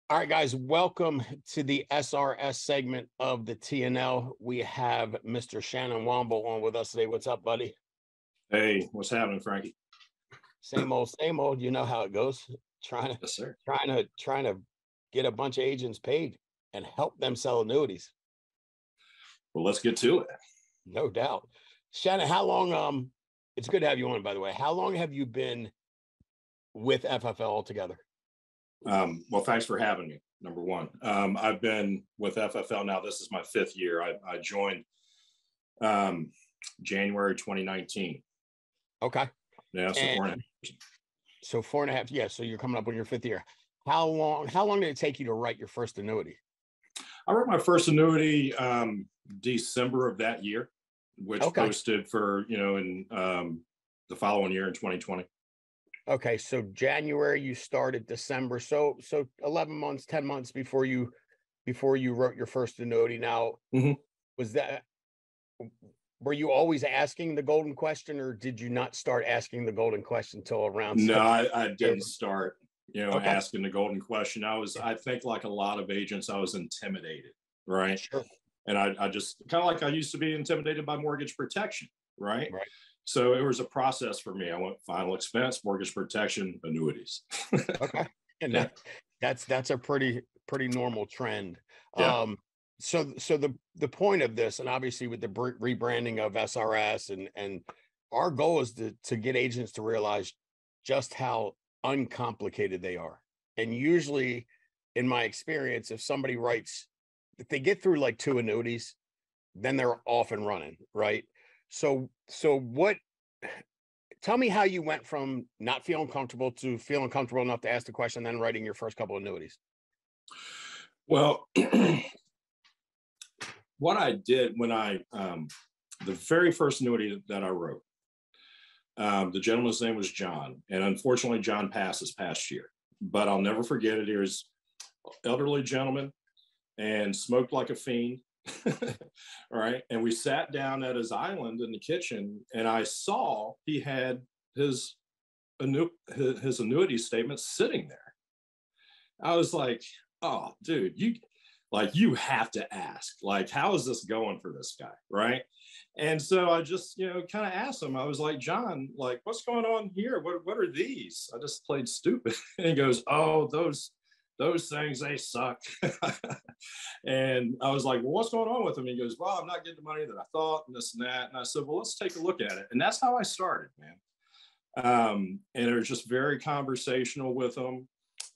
All right, guys, welcome to the SRS segment of the TNL. We have Mr. Shannon Womble on with us today. What's up, buddy? Hey, what's happening, Frankie? Same old, same old. You know how it goes. Trying to, Yes, sir. trying to get a bunch of agents paid and help them sell annuities. Well, let's get to it. No doubt. Shannon, how long? It's good to have you on, by the way. How long have you been with FFL altogether? Well, thanks for having me. Number one, I've been with FFL now. This is my 5th year. I joined January 2019. Okay. Yeah, so And 4.5 years. so 4.5. Yeah. So you're coming up on your 5th year. How long did it take you to write your first annuity? I wrote my first annuity December of that year, which posted for in the following year in 2020. Okay, so January you started, December, so 11 months, 10 months before you wrote your first annuity. Now, was that, were you always asking the golden question, or did you not start asking the golden question until around? No, I didn't start, Okay. asking the golden question. I think like a lot of agents, I was intimidated, right? Sure. And I just kind of like I used to be intimidated by mortgage protection, right? Right. So it was a process for me. I went final expense, mortgage protection, annuities. Okay. And that's a pretty normal trend. Yeah. So the point of this, and obviously with the rebranding of SRS, and our goal is to get agents to realize just how uncomplicated they are. And usually, in my experience, if they get through like 2 annuities, then they're off and running, right? So what, tell me how you went from not feeling comfortable to feeling comfortable enough to ask the question, then writing your first couple of annuities. Well, what I did when the very first annuity that I wrote, the gentleman's name was John, and unfortunately John passed this past year, but I'll never forget it. He was an elderly gentleman and smoked like a fiend. Right. And we sat down at his island in the kitchen, and I saw he had his annuity statement sitting there. I was like, oh, dude, you have to ask, like, how is this going for this guy? Right. And so I just, kind of asked him. I was like, John, like, what's going on here? What are these? I just played stupid. And he goes, oh, those things, they suck. And I was like, well, what's going on with him? He goes, well, I'm not getting the money that I thought, and this and that. And I said, well, let's take a look at it. And that's how I started, man. And it was just very conversational with him.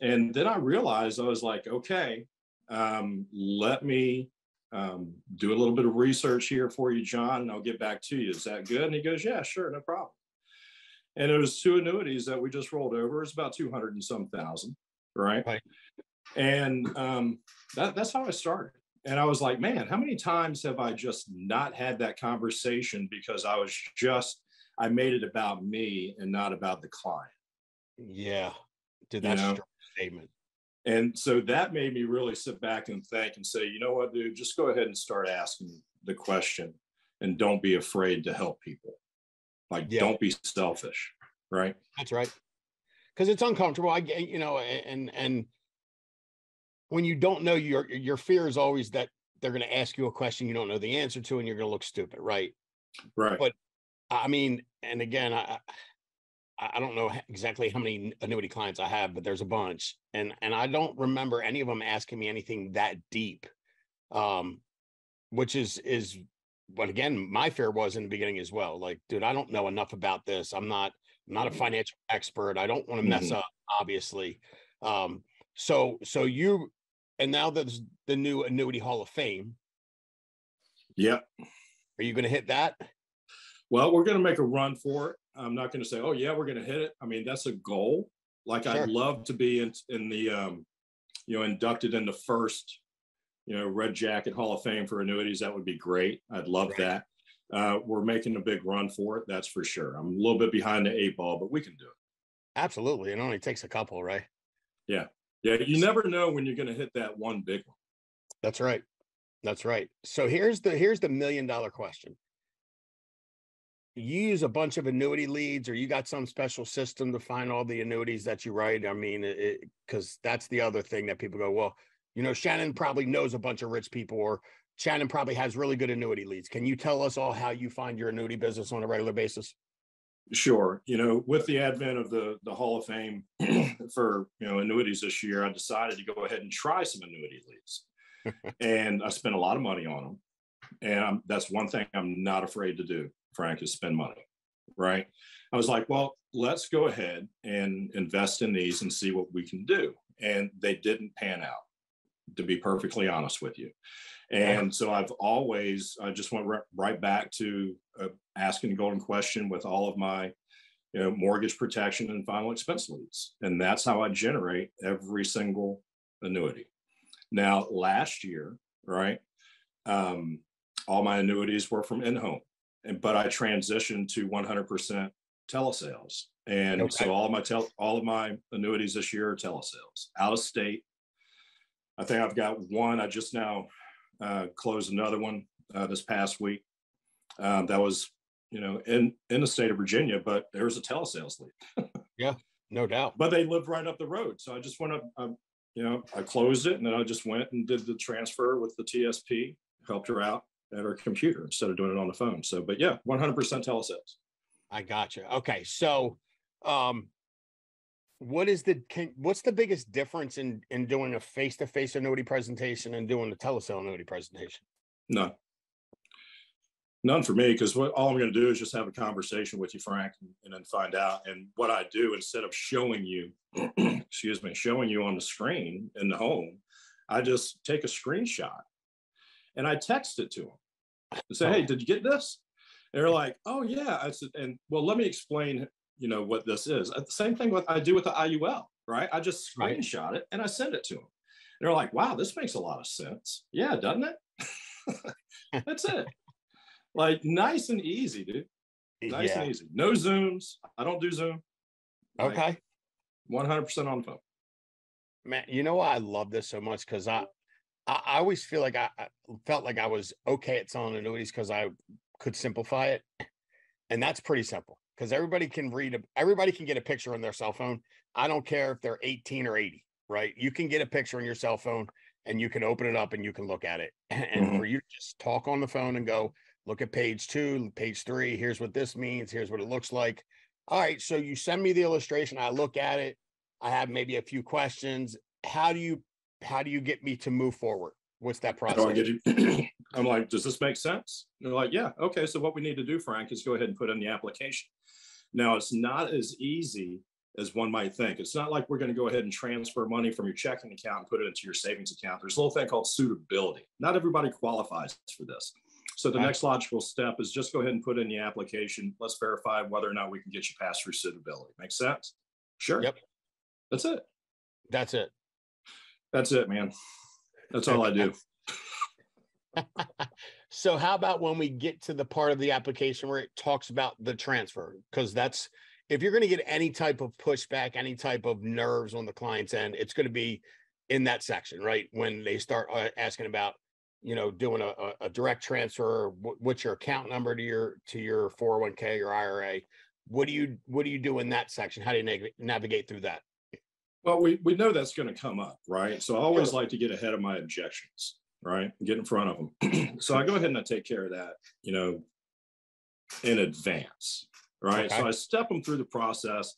And then I realized, I was like, okay, let me do a little bit of research here for you, John, and I'll get back to you. Is that good? And he goes, yeah, sure, no problem. And it was 2 annuities that we just rolled over. It's about 200 and some thousand, right? And that's how I started. And I was like, man, how many times have I just not had that conversation because I made it about me and not about the client? Yeah. Dude, that's a strong statement. And so that made me really sit back and think and say, you know what, dude, just go ahead and start asking the question, and don't be afraid to help people. Don't be selfish. Right. That's right. Because it's uncomfortable. And when you don't know, your fear is always that they're going to ask you a question you don't know the answer to, and you're going to look stupid. Right. Right. But I mean, and again, I don't know exactly how many annuity clients I have, but there's a bunch. And I don't remember any of them asking me anything that deep, which is what, again, my fear was in the beginning as well. Like, dude, I don't know enough about this. I'm not a financial expert. I don't want to mess up, obviously. And now there's the new Annuity Hall of Fame. Yep. Are you going to hit that? Well, we're going to make a run for it. I'm not going to say, oh, yeah, we're going to hit it. I mean, that's a goal. Like, sure. I'd love to be in the, inducted in the first, Red Jacket Hall of Fame for annuities. That would be great. I'd love that. We're making a big run for it. That's for sure. I'm a little bit behind the 8 ball, but we can do it. Absolutely. It only takes a couple, right? Yeah. Yeah. You never know when you're going to hit that one big one. That's right. That's right. So here's the $1 million question. you use a bunch of annuity leads, or you got some special system to find all the annuities that you write? I mean, because that's the other thing that people go, well, Shannon probably knows a bunch of rich people, or Shannon probably has really good annuity leads. Can you tell us all how you find your annuity business on a regular basis? Sure. With the advent of the Hall of Fame for annuities this year, I decided to go ahead and try some annuity leads, and I spent a lot of money on them. And that's one thing I'm not afraid to do, Frank, is spend money. Right? I was like, well, let's go ahead and invest in these and see what we can do. And they didn't pan out, to be perfectly honest with you. And so I just went right back to asking the golden question with all of my, mortgage protection and final expense leads. And that's how I generate every single annuity. Now, last year, right, all my annuities were from in-home, but I transitioned to 100% telesales. And so all of my annuities this year are telesales, out of state. I think I've got one. I just now closed another one this past week. That was, in the state of Virginia, but there was a telesales lead. Yeah, no doubt. But they lived right up the road. So I just went up, I closed it, and then I just went and did the transfer with the TSP, helped her out at her computer instead of doing it on the phone. So, but yeah, 100% telesales. I gotcha. Okay. So, what's the biggest difference in doing a face-to-face annuity presentation and doing the telesale annuity presentation? None for me, because all I'm going to do is just have a conversation with you, Frank, and then find out. And what I do, instead of showing you, showing you on the screen in the home, I just take a screenshot and I text it to them and say, hey, did you get this? And they're like, oh yeah. I said, and well, let me explain, what this is. The same thing I do with the IUL, right? I just screenshot it and I send it to them. And they're like, wow, this makes a lot of sense. Yeah, doesn't it? That's it. Like, nice and easy, dude. Nice and easy. No Zooms. I don't do Zoom. Okay. 100% on the phone. Man, why I love this so much? Because I always feel like I felt like I was okay at selling annuities because I could simplify it. And that's pretty simple, because everybody can get a picture on their cell phone. I don't care if they're 18 or 80, right? You can get a picture on your cell phone and you can open it up and you can look at it. And for you to just talk on the phone and go, look at page 2, page 3, here's what this means, here's what it looks like. All right, so you send me the illustration, I look at it, I have maybe a few questions. How do you get me to move forward? What's that process? I'm like, does this make sense? And they're like, yeah. Okay, so what we need to do, Frank, is go ahead and put in the application. Now, it's not as easy as one might think. It's not like we're going to go ahead and transfer money from your checking account and put it into your savings account. There's a little thing called suitability. Not everybody qualifies for this. So the next logical step is just go ahead and put in the application. Let's verify whether or not we can get you past through suitability. Make sense? Sure. Yep. That's it. That's it. That's it, man. That's all I do. So how about when we get to the part of the application where it talks about the transfer? Because if you're going to get any type of pushback, any type of nerves on the client's end, it's going to be in that section, right? When they start asking about, doing a direct transfer, what's your account number to your 401k or IRA? What do you do in that section? How do you navigate through that? Well, we know that's going to come up, right? So I always like to get ahead of my objections, right? Get in front of them. So I go ahead and I take care of that, in advance, right? Okay. So I step them through the process,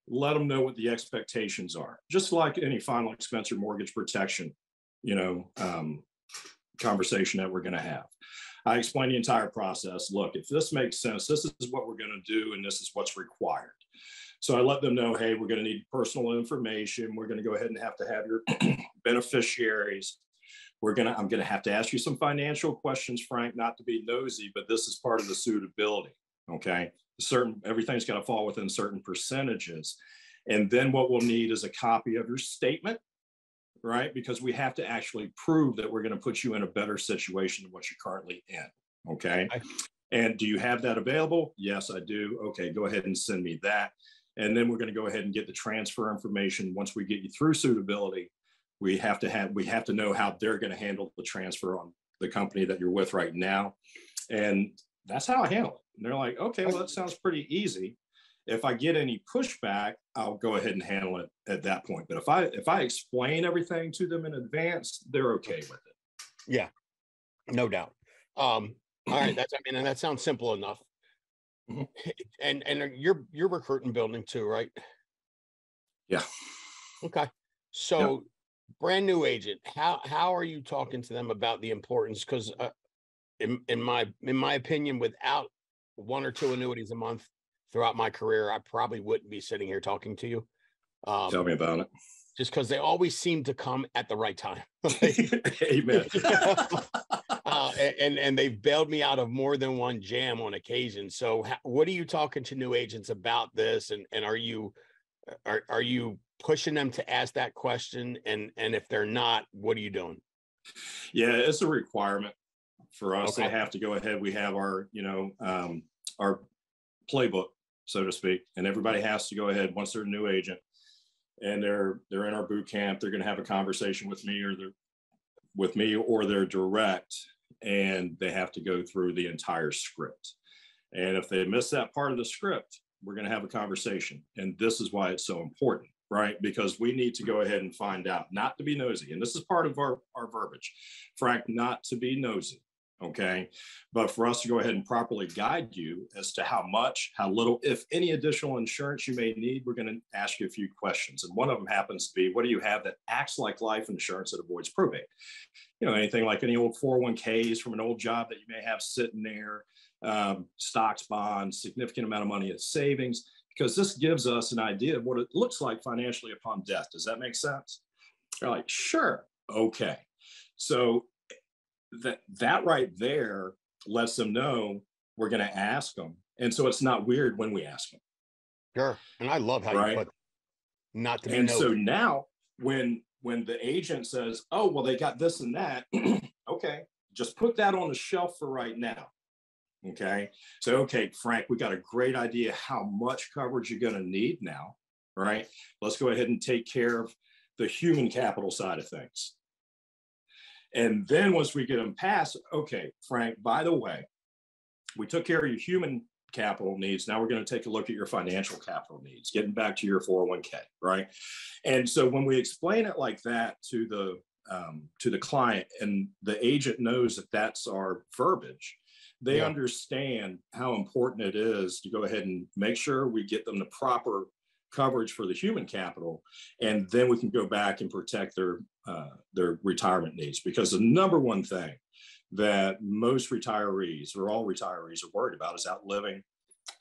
let them know what the expectations are, just like any final expense or mortgage protection, conversation that we're going to have. I explain the entire process. Look, if this makes sense, this is what we're going to do, and this is what's required. So I let them know, hey, we're going to need personal information. We're going to go ahead and have your beneficiaries. I'm going to have to ask you some financial questions, Frank, not to be nosy, but this is part of the suitability. Okay. Everything's got to fall within certain percentages. And then what we'll need is a copy of your statement, right? Because we have to actually prove that we're going to put you in a better situation than what you're currently in. Okay. And do you have that available? Yes, I do. Okay, go ahead and send me that. And then we're going to go ahead and get the transfer information. Once we get you through suitability, we have to know how they're going to handle the transfer on the company that you're with right now. And that's how I handle it. And they're like, okay, well, that sounds pretty easy. If I get any pushback, I'll go ahead and handle it at that point. But if I explain everything to them in advance, they're okay with it. Yeah, no doubt. All right, and that sounds simple enough. Mhm. And you're recruiting building too, right? Yeah. Okay. So Yep. brand new agent, how are you talking to them about the importance? Because in my opinion, without one or two annuities a month throughout my career, I probably wouldn't be sitting here talking to you. Tell me about it. Just because they always seem to come at the right time. Amen. And they've bailed me out of more than one jam on occasion. So what are you talking to new agents about this? And are you pushing them to ask that question? And if they're not, what are you doing? Yeah, it's a requirement for us. Okay. They have to go ahead. We have our, our playbook, so to speak, and everybody has to go ahead once they're a new agent and they're in our boot camp. They're going to have a conversation with me, or they're direct, and they have to go through the entire script. And if they miss that part of the script, we're going to have a conversation. And this is why it's so important, right? Because we need to go ahead and find out, not to be nosy. And this is part of our verbiage, Frank, not to be nosy. Okay. But for us to go ahead and properly guide you as to how much, how little, if any additional insurance you may need, we're going to ask you a few questions. And one of them happens to be, what do you have that acts like life insurance that avoids probate? Anything like any old 401ks from an old job that you may have sitting there, stocks, bonds, significant amount of money as savings, because this gives us an idea of what it looks like financially upon death. Does that make sense? They're like, sure. Okay. So that right there lets them know we're going to ask them. And so it's not weird when we ask them. Sure. And I love how you put not to be and nosy. So now when the agent says, oh, well, they got this and that, okay, just put that on the shelf for right now. Okay. So, okay, Frank, we got a great idea how much coverage you're going to need now, right? Let's go ahead and take care of the human capital side of things. And then once we get them past, okay, Frank, by the way, we took care of your human capital needs. Now we're going to take a look at your financial capital needs, getting back to your 401k, right? And so when we explain it like that to the client, and the agent knows that that's our verbiage, they understand how important it is to go ahead and make sure we get them the proper coverage for the human capital, and then we can go back and protect their retirement needs. Because the number one thing that most retirees, or all retirees, are worried about is outliving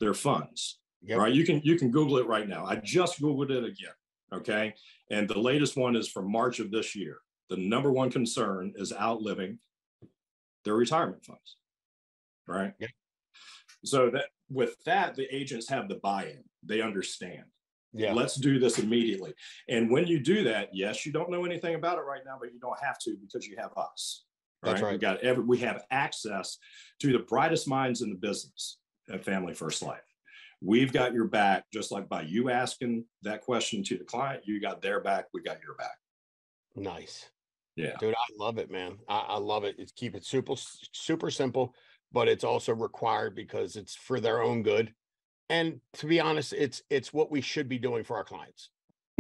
their funds. Right? You can Google it right now. I just Googled it again. Okay, and the latest one is from March of this year. The number one concern is outliving their retirement funds. Right. Yep. So that with that, the agents have the buy-in. They understand. Yeah. Let's do this immediately. And when you do that, yes, you don't know anything about it right now, but you don't have to, because you have us. Right? That's right. We have access to the brightest minds in the business at Family First Life. We've got your back, just like by you asking that question to the client, you got their back, we got your back. Nice. Yeah. Dude, I love it, man. I love it. It's keep it super simple, but it's also required because it's for their own good. And to be honest, it's what we should be doing for our clients.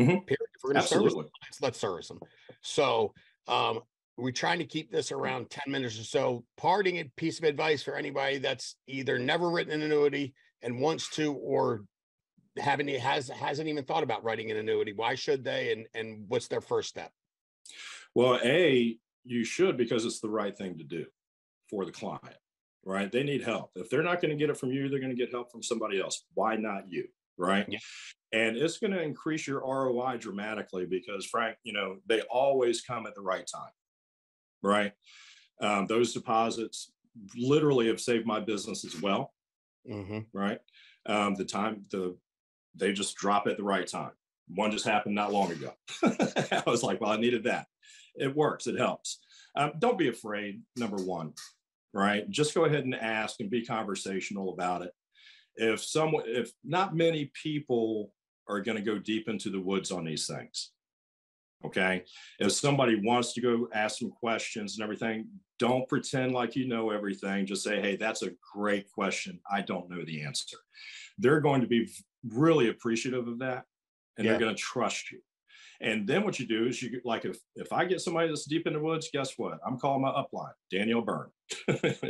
Mm-hmm. Period. If we're going to service clients, let's service them. So we're trying to keep this around 10 minutes or so. Parting piece of advice for anybody that's either never written an annuity and wants to, or hasn't even thought about writing an annuity. Why should they? And what's their first step? Well, you should, because it's the right thing to do for the client. Right? They need help. If they're not going to get it from you, they're going to get help from somebody else. Why not you? Right? Yeah. And it's going to increase your ROI dramatically, because, Frank, they always come at the right time. Right? Those deposits literally have saved my business as well. Mm-hmm. Right? They just drop at the right time. One just happened not long ago. I was like, well, I needed that. It works. It helps. Don't be afraid. Number one. Right? Just go ahead and ask and be conversational about it. If not many people are going to go deep into the woods on these things. Okay. If somebody wants to go ask some questions and everything, Don't pretend like you know everything. Just say, hey, that's a great question. I don't know the answer. They're going to be really appreciative of that, and they're Yeah. going to trust you. And then what you do is you like, if I get somebody that's deep in the woods, guess what? I'm calling my upline, Danielle Byrne.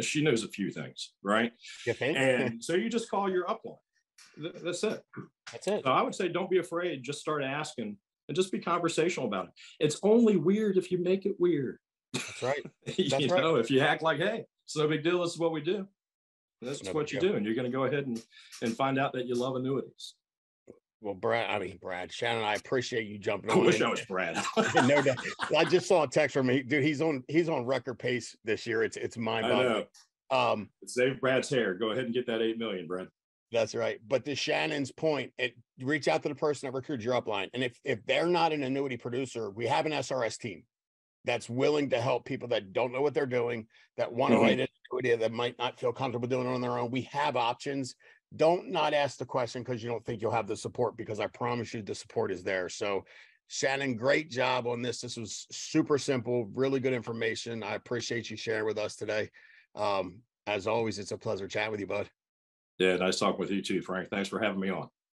She knows a few things, right? You think? And so you just call your upline. That's it. That's it. So I would say don't be afraid. Just start asking and just be conversational about it. It's only weird if you make it weird. That's right. You That's know, right. if you act like, hey, it's no big deal. This is what we do. That's No what big you deal. do. And you're going to go ahead and find out that you love annuities. Well, Brad, Shannon, I appreciate you jumping I on. wish I was Brad. No doubt. I just saw a text from me, dude. He's on record pace this year. It's mind I boggling. know. Save Brad's hair. Go ahead and get that 8 million, Brad. That's right. But to Shannon's point, reach out to the person that recruits your upline. And if they're not an annuity producer, we have an SRS team that's willing to help people that don't know what they're doing, that want to write an annuity, that might not feel comfortable doing it on their own. We have options. Don't not ask the question because you don't think you'll have the support, because I promise you the support is there. So Shannon, great job on this. This was super simple, really good information. I appreciate you sharing with us today. As always, it's a pleasure chatting with you, bud. Yeah, nice talking with you too, Frank. Thanks for having me on.